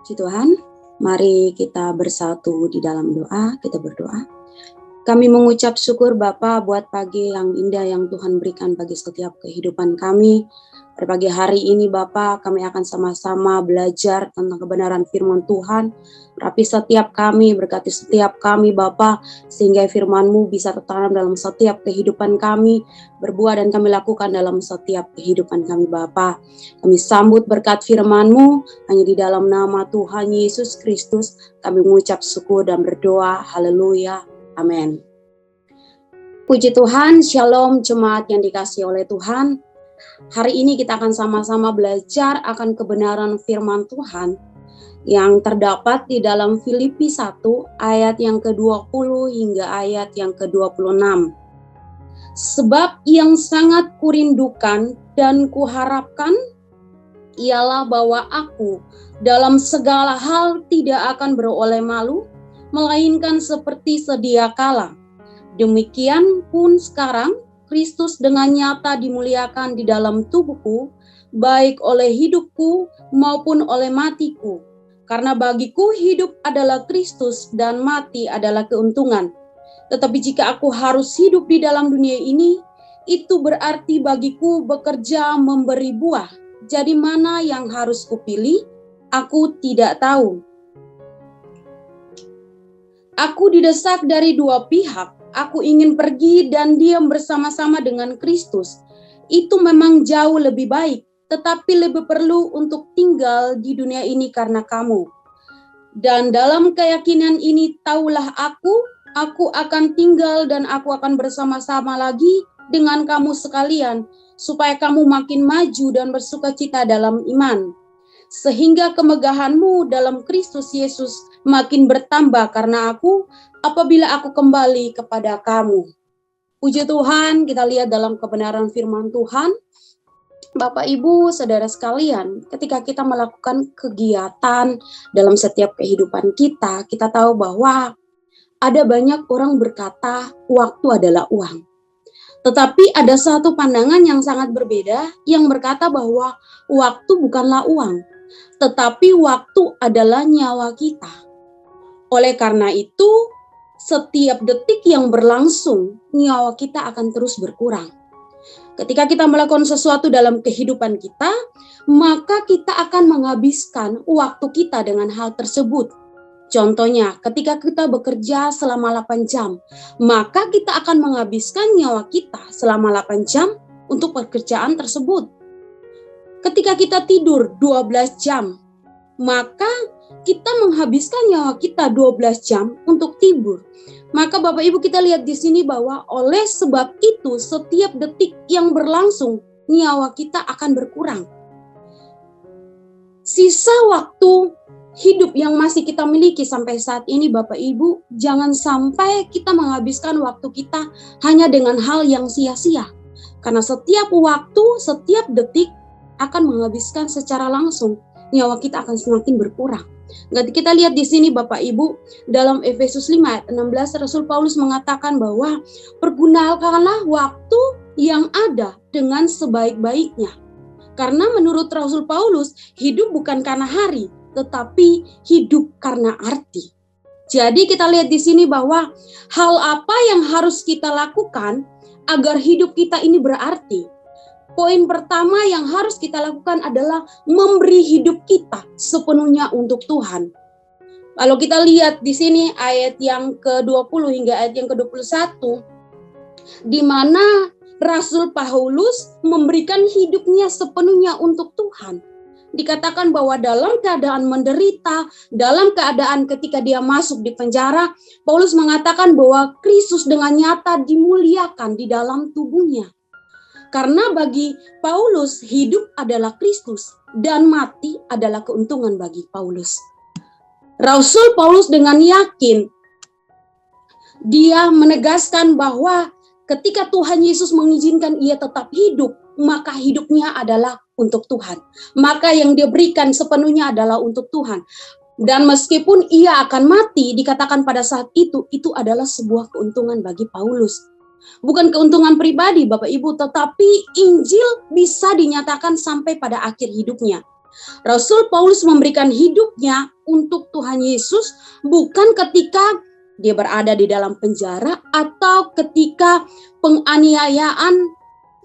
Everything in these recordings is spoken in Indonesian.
Puji Tuhan, mari kita bersatu di dalam doa, kita berdoa. Kami mengucap syukur Bapa buat pagi yang indah yang Tuhan berikan bagi setiap kehidupan kami. Pada pagi hari ini Bapa, kami akan sama-sama belajar tentang kebenaran firman Tuhan. Rapi setiap kami, berkati setiap kami Bapa, sehingga firman-Mu bisa tertanam dalam setiap kehidupan kami, berbuah dan kami lakukan dalam setiap kehidupan kami Bapa. Kami sambut berkat firman-Mu, hanya di dalam nama Tuhan Yesus Kristus, kami mengucap syukur dan berdoa, haleluya. Amin. Puji Tuhan, shalom jemaat yang dikasihi oleh Tuhan. Hari ini kita akan sama-sama belajar akan kebenaran firman Tuhan yang terdapat di dalam Filipi 1 ayat yang ke-20 hingga ayat yang ke-26. Sebab yang sangat kurindukan dan kuharapkan ialah bahwa aku dalam segala hal tidak akan beroleh malu, melainkan seperti sedia kala. Demikian pun sekarang, Kristus dengan nyata dimuliakan di dalam tubuhku, baik oleh hidupku maupun oleh matiku. Karena bagiku hidup adalah Kristus dan mati adalah keuntungan. Tetapi jika aku harus hidup di dalam dunia ini, itu berarti bagiku bekerja memberi buah. Jadi mana yang harus kupilih? Aku tidak tahu. Aku didesak dari dua pihak. Aku ingin pergi dan diam bersama-sama dengan Kristus. Itu memang jauh lebih baik, tetapi lebih perlu untuk tinggal di dunia ini karena kamu. Dan dalam keyakinan ini taulah aku akan tinggal dan aku akan bersama-sama lagi dengan kamu sekalian, supaya kamu makin maju dan bersukacita dalam iman. Sehingga kemegahanmu dalam Kristus Yesus makin bertambah karena aku, apabila aku kembali kepada kamu. Puji Tuhan, kita lihat dalam kebenaran firman Tuhan. Bapak, Ibu, Saudara sekalian, ketika kita melakukan kegiatan dalam setiap kehidupan kita, kita tahu bahwa ada banyak orang berkata waktu adalah uang. Tetapi ada satu pandangan yang sangat berbeda yang berkata bahwa waktu bukanlah uang, tetapi waktu adalah nyawa kita. Oleh karena itu, setiap detik yang berlangsung, nyawa kita akan terus berkurang. Ketika kita melakukan sesuatu dalam kehidupan kita, maka kita akan menghabiskan waktu kita dengan hal tersebut. Contohnya, ketika kita bekerja selama 8 jam, maka kita akan menghabiskan nyawa kita selama 8 jam untuk pekerjaan tersebut. Ketika kita tidur 12 jam, maka kita menghabiskan nyawa kita 12 jam untuk tidur. Maka Bapak Ibu, kita lihat di sini bahwa oleh sebab itu setiap detik yang berlangsung nyawa kita akan berkurang. Sisa waktu hidup yang masih kita miliki sampai saat ini Bapak Ibu, jangan sampai kita menghabiskan waktu kita hanya dengan hal yang sia-sia. Karena setiap waktu, setiap detik akan menghabiskan secara langsung, nyawa kita akan semakin berkurang. Kita lihat di sini Bapak Ibu, dalam Efesus 5 ayat 16 Rasul Paulus mengatakan bahwa pergunakanlah waktu yang ada dengan sebaik-baiknya. Karena menurut Rasul Paulus, hidup bukan karena hari, tetapi hidup karena arti. Jadi kita lihat di sini bahwa hal apa yang harus kita lakukan agar hidup kita ini berarti. Poin pertama yang harus kita lakukan adalah memberi hidup kita sepenuhnya untuk Tuhan. Kalau kita lihat di sini ayat yang ke-20 hingga ayat yang ke-21, di mana Rasul Paulus memberikan hidupnya sepenuhnya untuk Tuhan. Dikatakan bahwa dalam keadaan menderita, dalam keadaan ketika dia masuk di penjara, Paulus mengatakan bahwa Kristus dengan nyata dimuliakan di dalam tubuhnya. Karena bagi Paulus hidup adalah Kristus dan mati adalah keuntungan bagi Paulus. Rasul Paulus dengan yakin dia menegaskan bahwa ketika Tuhan Yesus mengizinkan ia tetap hidup, maka hidupnya adalah untuk Tuhan. Maka yang dia berikan sepenuhnya adalah untuk Tuhan. Dan meskipun ia akan mati, dikatakan pada saat itu adalah sebuah keuntungan bagi Paulus. Bukan keuntungan pribadi Bapak Ibu, tetapi Injil bisa dinyatakan sampai pada akhir hidupnya. Rasul Paulus memberikan hidupnya untuk Tuhan Yesus bukan ketika dia berada di dalam penjara atau ketika penganiayaan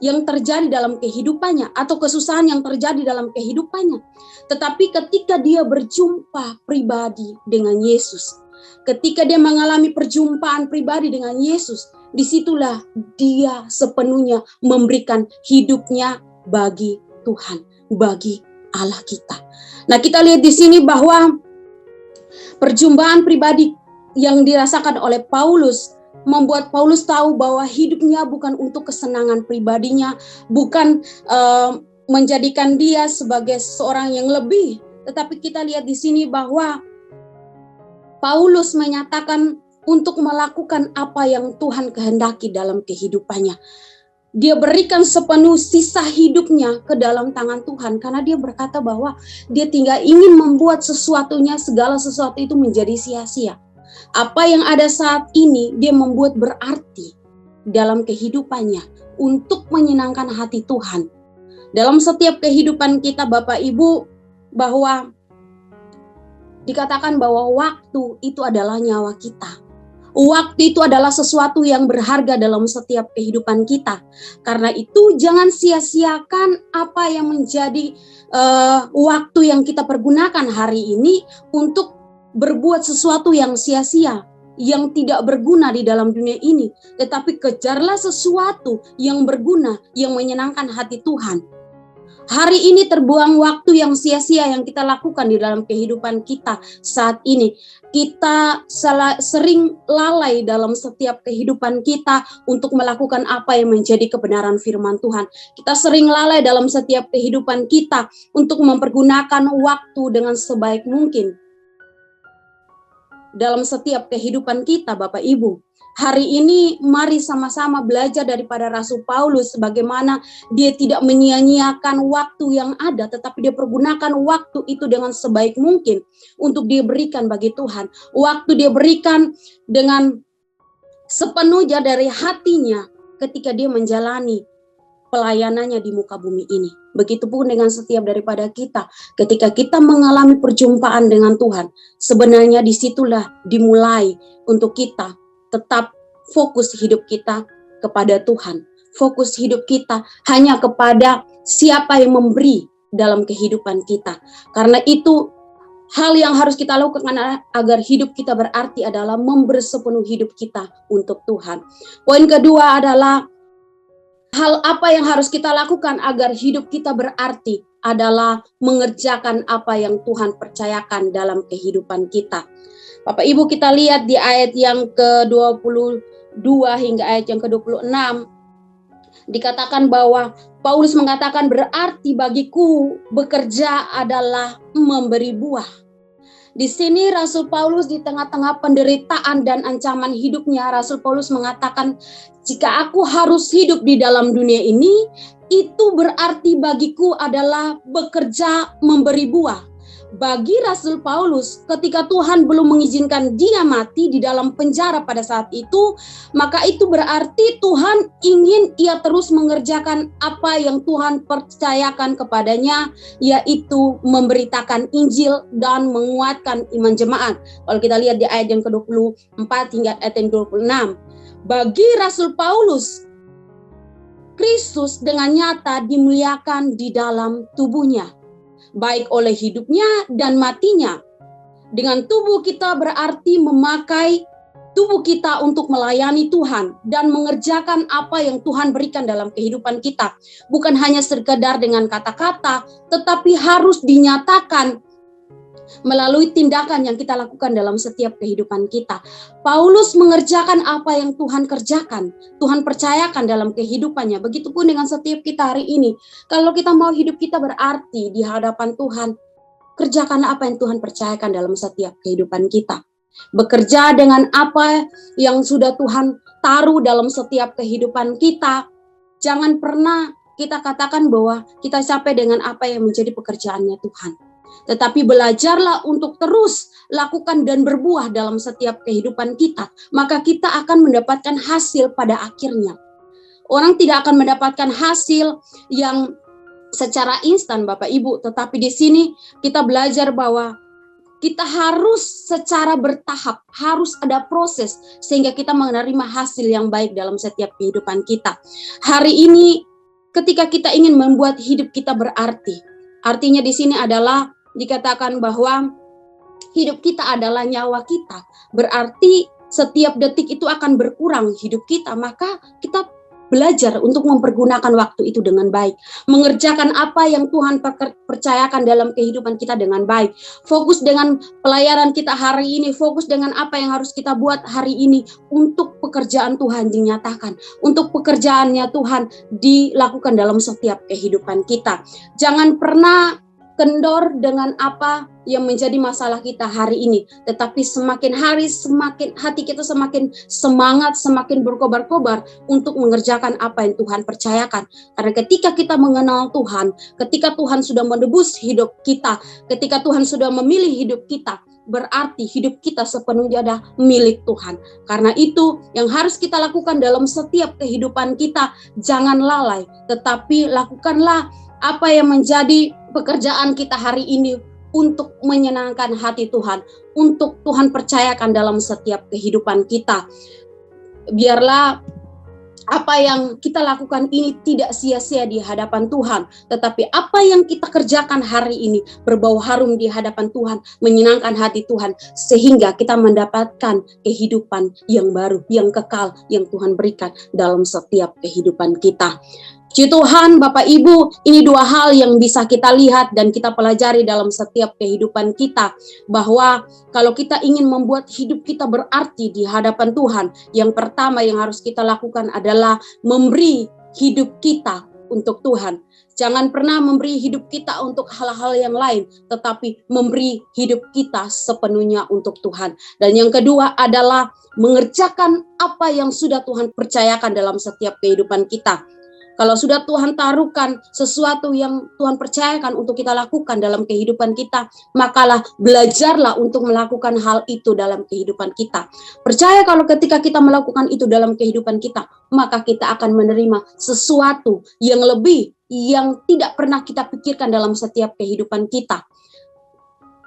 yang terjadi dalam kehidupannya atau kesusahan yang terjadi dalam kehidupannya, tetapi ketika dia berjumpa pribadi dengan Yesus, ketika dia mengalami perjumpaan pribadi dengan Yesus, disitulah dia sepenuhnya memberikan hidupnya bagi Tuhan, bagi Allah kita. Nah, kita lihat di sini bahwa perjumpaan pribadi yang dirasakan oleh Paulus membuat Paulus tahu bahwa hidupnya bukan untuk kesenangan pribadinya, bukan menjadikan dia sebagai seorang yang lebih, tetapi kita lihat di sini bahwa Paulus menyatakan untuk melakukan apa yang Tuhan kehendaki dalam kehidupannya. Dia berikan sepenuh sisa hidupnya ke dalam tangan Tuhan karena dia berkata bahwa dia tinggal ingin membuat sesuatunya, segala sesuatu itu menjadi sia-sia. Apa yang ada saat ini dia membuat berarti dalam kehidupannya untuk menyenangkan hati Tuhan. Dalam setiap kehidupan kita Bapak Ibu, bahwa dikatakan bahwa waktu itu adalah nyawa kita. Waktu itu adalah sesuatu yang berharga dalam setiap kehidupan kita. Karena itu jangan sia-siakan apa yang menjadi waktu yang kita pergunakan hari ini untuk berbuat sesuatu yang sia-sia, yang tidak berguna di dalam dunia ini. Tetapi kejarlah sesuatu yang berguna, yang menyenangkan hati Tuhan. Hari ini terbuang waktu yang sia-sia yang kita lakukan di dalam kehidupan kita saat ini. Kita sering lalai dalam setiap kehidupan kita untuk melakukan apa yang menjadi kebenaran firman Tuhan. Kita sering lalai dalam setiap kehidupan kita untuk mempergunakan waktu dengan sebaik mungkin. Dalam setiap kehidupan kita Bapak Ibu, hari ini mari sama-sama belajar daripada Rasul Paulus bagaimana dia tidak menyia-nyiakan waktu yang ada, tetapi dia pergunakan waktu itu dengan sebaik mungkin untuk dia berikan bagi Tuhan. Waktu dia berikan dengan sepenuhnya dari hatinya ketika dia menjalani pelayanannya di muka bumi ini. Begitupun dengan setiap daripada kita. Ketika kita mengalami perjumpaan dengan Tuhan, sebenarnya disitulah dimulai untuk kita tetap fokus hidup kita kepada Tuhan. Fokus hidup kita hanya kepada siapa yang memberi dalam kehidupan kita. Karena itu hal yang harus kita lakukan agar hidup kita berarti adalah memberi sepenuh hidup kita untuk Tuhan. Poin kedua adalah hal apa yang harus kita lakukan agar hidup kita berarti adalah mengerjakan apa yang Tuhan percayakan dalam kehidupan kita. Bapak Ibu, kita lihat di ayat yang ke-22 hingga ayat yang ke-26. Dikatakan bahwa Paulus mengatakan berarti bagiku bekerja adalah memberi buah. Di sini Rasul Paulus di tengah-tengah penderitaan dan ancaman hidupnya, Rasul Paulus mengatakan, jika aku harus hidup di dalam dunia ini, itu berarti bagiku adalah bekerja memberi buah. Bagi Rasul Paulus, ketika Tuhan belum mengizinkan dia mati di dalam penjara pada saat itu, maka itu berarti Tuhan ingin ia terus mengerjakan apa yang Tuhan percayakan kepadanya, yaitu memberitakan Injil dan menguatkan iman jemaat. Kalau kita lihat di ayat yang ke-24 hingga ayat yang ke-26. Bagi Rasul Paulus, Kristus dengan nyata dimuliakan di dalam tubuhnya, baik oleh hidupnya dan matinya. Dengan tubuh kita berarti memakai tubuh kita untuk melayani Tuhan dan mengerjakan apa yang Tuhan berikan dalam kehidupan kita. Bukan hanya sekedar dengan kata-kata, tetapi harus dinyatakan melalui tindakan yang kita lakukan dalam setiap kehidupan kita. Paulus mengerjakan apa yang Tuhan kerjakan, Tuhan percayakan dalam kehidupannya. Begitupun dengan setiap kita hari ini. Kalau kita mau hidup kita berarti di hadapan Tuhan, kerjakan apa yang Tuhan percayakan dalam setiap kehidupan kita. Bekerja dengan apa yang sudah Tuhan taruh dalam setiap kehidupan kita. Jangan pernah kita katakan bahwa kita capek dengan apa yang menjadi pekerjaannya Tuhan. Tetapi belajarlah untuk terus lakukan dan berbuah dalam setiap kehidupan kita. Maka kita akan mendapatkan hasil pada akhirnya. Orang tidak akan mendapatkan hasil yang secara instan Bapak Ibu, tetapi di sini kita belajar bahwa kita harus secara bertahap, harus ada proses sehingga kita menerima hasil yang baik dalam setiap kehidupan kita. Hari ini ketika kita ingin membuat hidup kita berarti, artinya di sini adalah dikatakan bahwa hidup kita adalah nyawa kita. Berarti setiap detik itu akan berkurang hidup kita, maka kita belajar untuk mempergunakan waktu itu dengan baik. Mengerjakan apa yang Tuhan percayakan dalam kehidupan kita dengan baik. Fokus dengan pelayanan kita hari ini, fokus dengan apa yang harus kita buat hari ini untuk pekerjaan Tuhan dinyatakan. Untuk pekerjaannya Tuhan dilakukan dalam setiap kehidupan kita. Jangan pernah kendor dengan apa yang menjadi masalah kita hari ini. Tetapi semakin hari, semakin hati kita semakin semangat, semakin berkobar-kobar untuk mengerjakan apa yang Tuhan percayakan. Karena ketika kita mengenal Tuhan, ketika Tuhan sudah menebus hidup kita, ketika Tuhan sudah memilih hidup kita, berarti hidup kita sepenuhnya adalah milik Tuhan. Karena itu yang harus kita lakukan dalam setiap kehidupan kita, jangan lalai, tetapi lakukanlah apa yang menjadi pekerjaan kita hari ini untuk menyenangkan hati Tuhan, untuk Tuhan percayakan dalam setiap kehidupan kita. Biarlah apa yang kita lakukan ini tidak sia-sia di hadapan Tuhan, tetapi apa yang kita kerjakan hari ini berbau harum di hadapan Tuhan, menyenangkan hati Tuhan, sehingga kita mendapatkan kehidupan yang baru, yang kekal, yang Tuhan berikan dalam setiap kehidupan kita. Puji Tuhan, Bapak Ibu, ini dua hal yang bisa kita lihat dan kita pelajari dalam setiap kehidupan kita. Bahwa kalau kita ingin membuat hidup kita berarti di hadapan Tuhan, yang pertama yang harus kita lakukan adalah memberi hidup kita untuk Tuhan. Jangan pernah memberi hidup kita untuk hal-hal yang lain, tetapi memberi hidup kita sepenuhnya untuk Tuhan. Dan yang kedua adalah mengerjakan apa yang sudah Tuhan percayakan dalam setiap kehidupan kita. Kalau sudah Tuhan taruhkan sesuatu yang Tuhan percayakan untuk kita lakukan dalam kehidupan kita, makalah belajarlah untuk melakukan hal itu dalam kehidupan kita. Percaya kalau ketika kita melakukan itu dalam kehidupan kita, maka kita akan menerima sesuatu yang lebih, yang tidak pernah kita pikirkan dalam setiap kehidupan kita.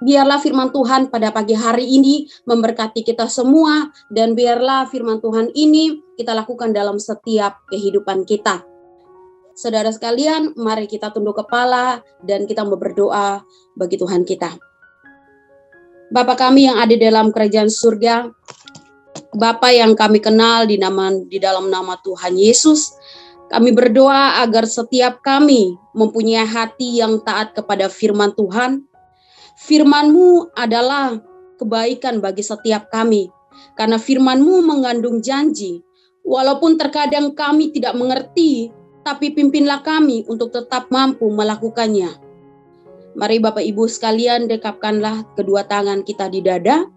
Biarlah firman Tuhan pada pagi hari ini memberkati kita semua, dan biarlah firman Tuhan ini kita lakukan dalam setiap kehidupan kita. Saudara sekalian, mari kita tunduk kepala dan kita mau berdoa bagi Tuhan kita. Bapa kami yang ada dalam kerajaan surga, Bapa yang kami kenal di dalam nama Tuhan Yesus, kami berdoa agar setiap kami mempunyai hati yang taat kepada firman Tuhan. Firman-Mu adalah kebaikan bagi setiap kami, karena firman-Mu mengandung janji. Walaupun terkadang kami tidak mengerti, tapi pimpinlah kami untuk tetap mampu melakukannya. Mari Bapak Ibu sekalian, dekapkanlah kedua tangan kita di dada.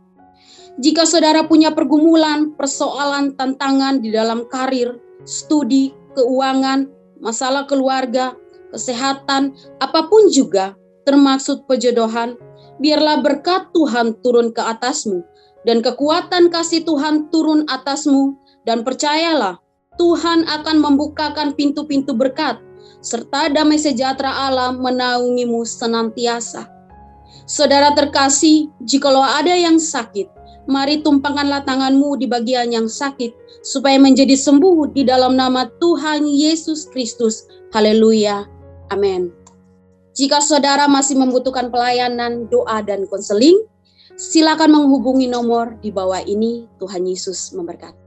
Jika saudara punya pergumulan, persoalan, tantangan di dalam karir, studi, keuangan, masalah keluarga, kesehatan, apapun juga, termasuk pejodohan, biarlah berkat Tuhan turun ke atasmu, dan kekuatan kasih Tuhan turun atasmu, dan percayalah, Tuhan akan membukakan pintu-pintu berkat, serta damai sejahtera Allah menaungimu senantiasa. Saudara terkasih, jikalau ada yang sakit, mari tumpangkanlah tanganmu di bagian yang sakit, supaya menjadi sembuh di dalam nama Tuhan Yesus Kristus. Haleluya. Amin. Jika saudara masih membutuhkan pelayanan, doa, dan konseling, silakan menghubungi nomor di bawah ini. Tuhan Yesus memberkati.